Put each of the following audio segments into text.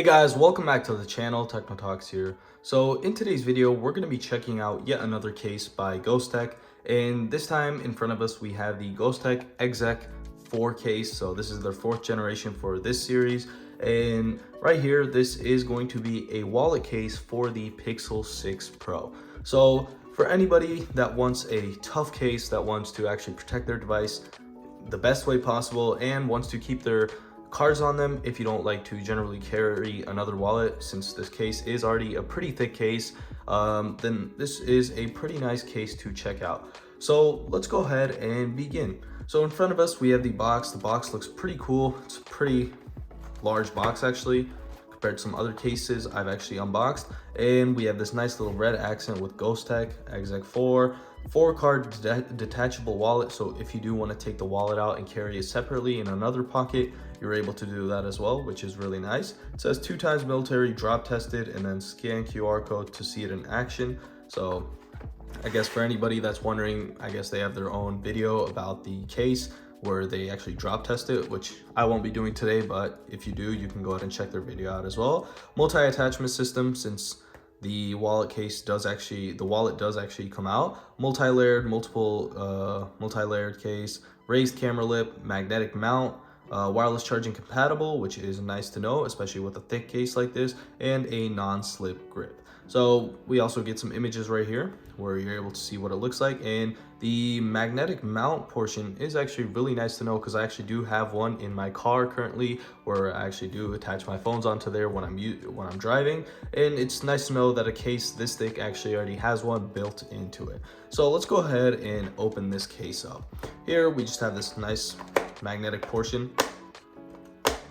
Hey guys, welcome back to the channel. Techno Talks here. So in today's video, we're going to be checking out yet another case by Ghostek, and this time in front of us we have the Ghostek Exec 4 case. So this is their 4th generation for this series, and right here this is going to be a wallet case for the Pixel 6 Pro. So for anybody that wants a tough case, that wants to actually protect their device the best way possible and wants to keep their cards on them if you don't like to generally carry another wallet, since this case is already a pretty thick case, then this is a pretty nice case to check out. So let's go ahead and begin. So in front of us we have the box. The box looks pretty cool. It's a pretty large box actually compared to some other cases I've actually unboxed, and we have this nice little red accent with Ghostek Exec 4-card detachable wallet. So if you do want to take the wallet out and carry it separately in another pocket, you're able to do that as well, which is really nice. It says 2 times military, drop tested, and then scan QR code to see it in action. So I guess for anybody that's wondering, I guess they have their own video about the case where they actually drop test it, which I won't be doing today, but if you do, you can go ahead and check their video out as well. Multi-attachment system, since the wallet does actually come out. Multi-layered case, raised camera lip, magnetic mount, wireless charging compatible, which is nice to know, especially with a thick case like this, and a non-slip grip. So we also get some images right here where you're able to see what it looks like, and the magnetic mount portion is actually really nice to know, because I actually do have one in my car currently where I actually do attach my phones onto there when I'm driving, and it's nice to know that a case this thick actually already has one built into it. So let's go ahead and open this case up. Here we just have this nice magnetic portion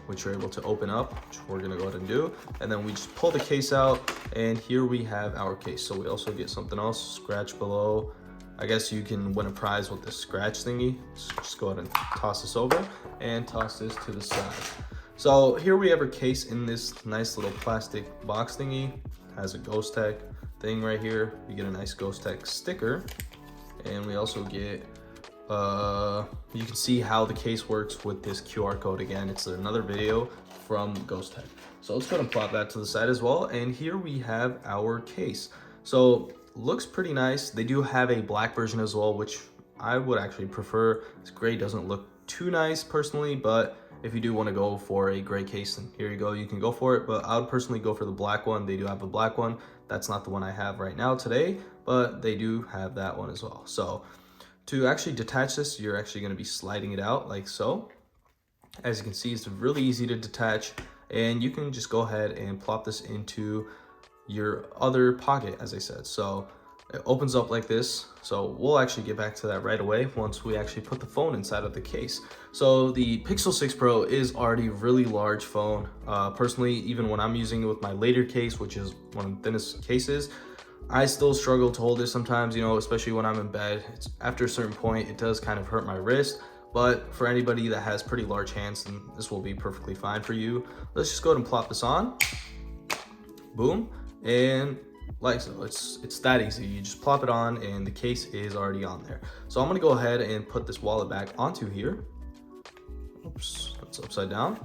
which you're able to open up, which we're gonna go ahead and do. And then we just pull the case out, and here we have our case. So we also get something else, scratch below. I guess you can win a prize with this scratch thingy. Just go ahead and toss this over and toss this to the side. So here we have our case in this nice little plastic box thingy. Has a Ghostek thing right here. You get a nice Ghostek sticker, and we also get you can see how the case works with this QR code. Again, it's another video from Ghostek. So let's go ahead and plot that to the side as well. And here we have our case. So looks pretty nice. They do have a black version as well, which I would actually prefer. This gray doesn't look too nice personally, but if you do want to go for a gray case, then here you go, you can go for it. But I would personally go for the black one. They do have a black one. That's not the one I have right now today, but they do have that one as well. So to actually detach this, you're actually going to be sliding it out like so. As you can see, it's really easy to detach, and you can just go ahead and plop this into your other pocket, as I said. So it opens up like this. So we'll actually get back to that right away once we actually put the phone inside of the case. So the Pixel 6 Pro is already a really large phone. Personally, even when I'm using it with my later case, which is one of the thinnest cases, I still struggle to hold it sometimes, you know, especially when I'm in bed. After a certain point, it does kind of hurt my wrist. But for anybody that has pretty large hands, then this will be perfectly fine for you. Let's just go ahead and plop this on. Boom. And like so, it's that easy. You just plop it on and the case is already on there. So I'm gonna go ahead and put this wallet back onto here. Oops, that's upside down.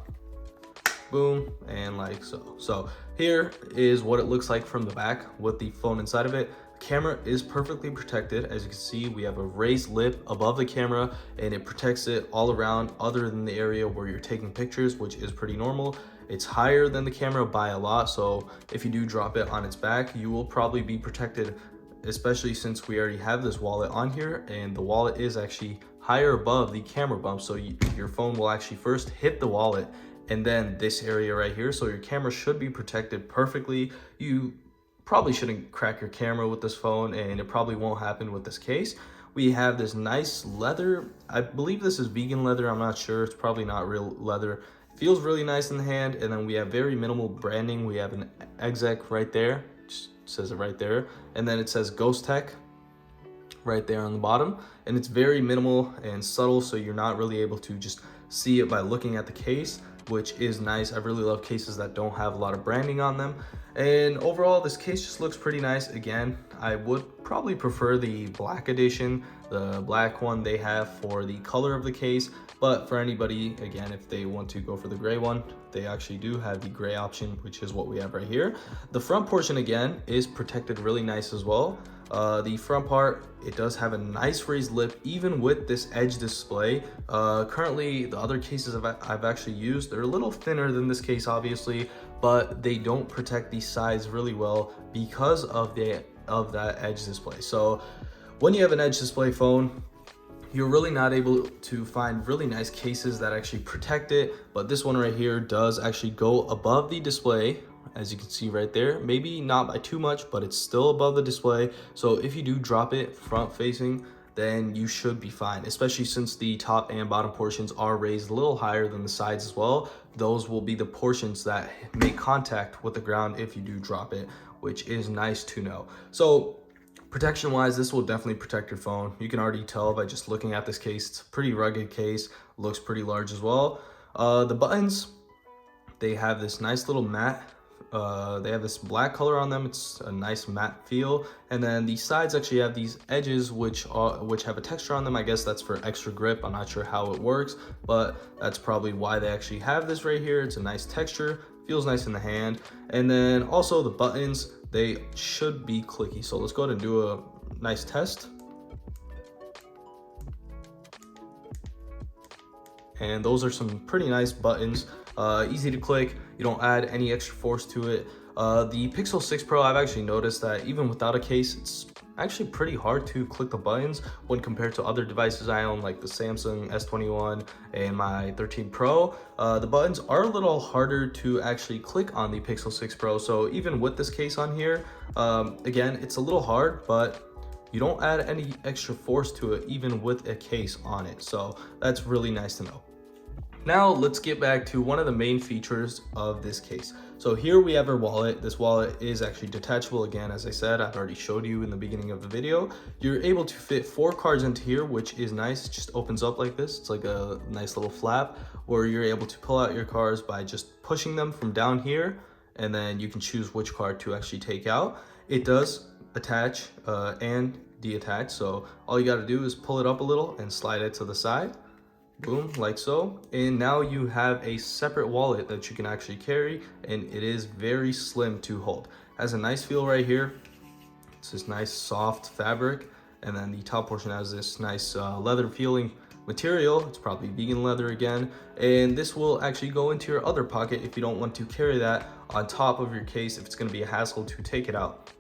Boom, and like so. So here is what it looks like from the back with the phone inside of it. The camera is perfectly protected. As you can see, we have a raised lip above the camera, and it protects it all around other than the area where you're taking pictures, which is pretty normal. It's higher than the camera by a lot, so if you do drop it on its back, you will probably be protected, especially since we already have this wallet on here, and the wallet is actually higher above the camera bump. So your phone will actually first hit the wallet and then this area right here. So your camera should be protected perfectly. You probably shouldn't crack your camera with this phone, and it probably won't happen with this case. We have this nice leather. I believe this is vegan leather. I'm not sure. It's probably not real leather. It feels really nice in the hand. And then we have very minimal branding. We have an Exec right there. Just says it right there. And then it says Ghostek right there on the bottom. And it's very minimal and subtle, so you're not really able to just see it by looking at the case. which is nice. I really love cases that don't have a lot of branding on them. And overall, this case just looks pretty nice. Again, I would probably prefer the black edition, the black one they have for the color of the case. But for anybody, again, if they want to go for the gray one, they actually do have the gray option, which is what we have right here. The front portion, again, is protected really nice as well. The front part, it does have a nice raised lip, even with this edge display. Currently, the other cases I've actually used, they're a little thinner than this case, obviously, but they don't protect the sides really well because of that edge display. So when you have an edge display phone, you're really not able to find really nice cases that actually protect it. But this one right here does actually go above the display, as you can see right there. Maybe not by too much, but it's still above the display. So if you do drop it front facing, then you should be fine, especially since the top and bottom portions are raised a little higher than the sides as well. Those will be the portions that make contact with the ground if you do drop it, which is nice to know. So protection wise, this will definitely protect your phone. You can already tell by just looking at this case. It's a pretty rugged case, looks pretty large as well. The buttons, they have this nice little matte, they have this black color on them. It's a nice matte feel. And then the sides actually have these edges which have a texture on them. I guess that's for extra grip. I'm not sure how it works, but that's probably why they actually have this right here. It's a nice texture, feels nice in the hand. And then also the buttons, they should be clicky. So let's go ahead and do a nice test. And those are some pretty nice buttons, easy to click. You don't add any extra force to it. The Pixel 6 Pro, I've actually noticed that even without a case, it's actually pretty hard to click the buttons when compared to other devices I own, like the Samsung S21 and my 13 Pro. The buttons are a little harder to actually click on the Pixel 6 Pro. So even with this case on here, again, it's a little hard, but you don't add any extra force to it even with a case on it. So that's really nice to know. Now let's get back to one of the main features of this case. So here we have our wallet. This wallet is actually detachable. Again, as I said, I've already showed you in the beginning of the video. You're able to fit 4 cards into here, which is nice. It just opens up like this. It's like a nice little flap where you're able to pull out your cards by just pushing them from down here, and then you can choose which card to actually take out. It does attach and deattach. So all you got to do is pull it up a little and slide it to the side. Boom, like so. And now you have a separate wallet that you can actually carry, and it is very slim to hold. Has a nice feel right here. It's this nice soft fabric, and then the top portion has this nice leather feeling material. It's probably vegan leather again, and this will actually go into your other pocket if you don't want to carry that on top of your case, if it's going to be a hassle to take it out.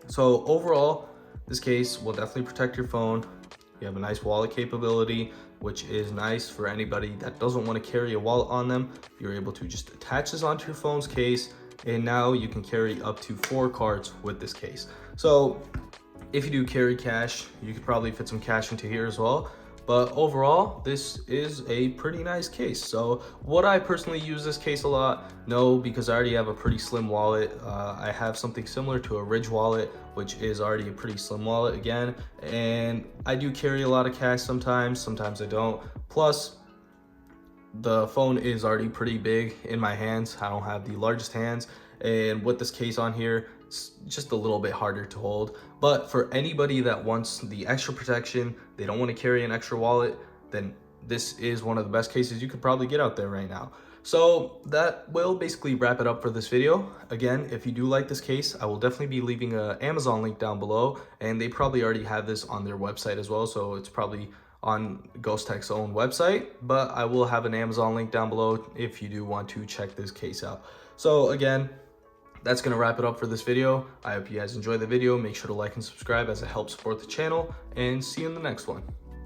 So overall, this case will definitely protect your phone. You have a nice wallet capability, which is nice for anybody that doesn't want to carry a wallet on them. You're able to just attach this onto your phone's case, and now you can carry up to 4 cards with this case. So if you do carry cash, you could probably fit some cash into here as well. But overall, this is a pretty nice case. So would I personally use this case a lot? No, because I already have a pretty slim wallet. I have something similar to a Ridge wallet, which is already a pretty slim wallet again. And I do carry a lot of cash sometimes I don't. Plus, the phone is already pretty big in my hands. I don't have the largest hands. And with this case on here, it's just a little bit harder to hold. But for anybody that wants the extra protection, they don't want to carry an extra wallet, then this is one of the best cases you could probably get out there right now. So that will basically wrap it up for this video. Again, if you do like this case, I will definitely be leaving an Amazon link down below, and they probably already have this on their website as well, so it's probably on Ghostek's own website, but I will have an Amazon link down below if you do want to check this case out. So again, that's going to wrap it up for this video. I hope you guys enjoyed the video. Make sure to like and subscribe as it helps support the channel, and see you in the next one.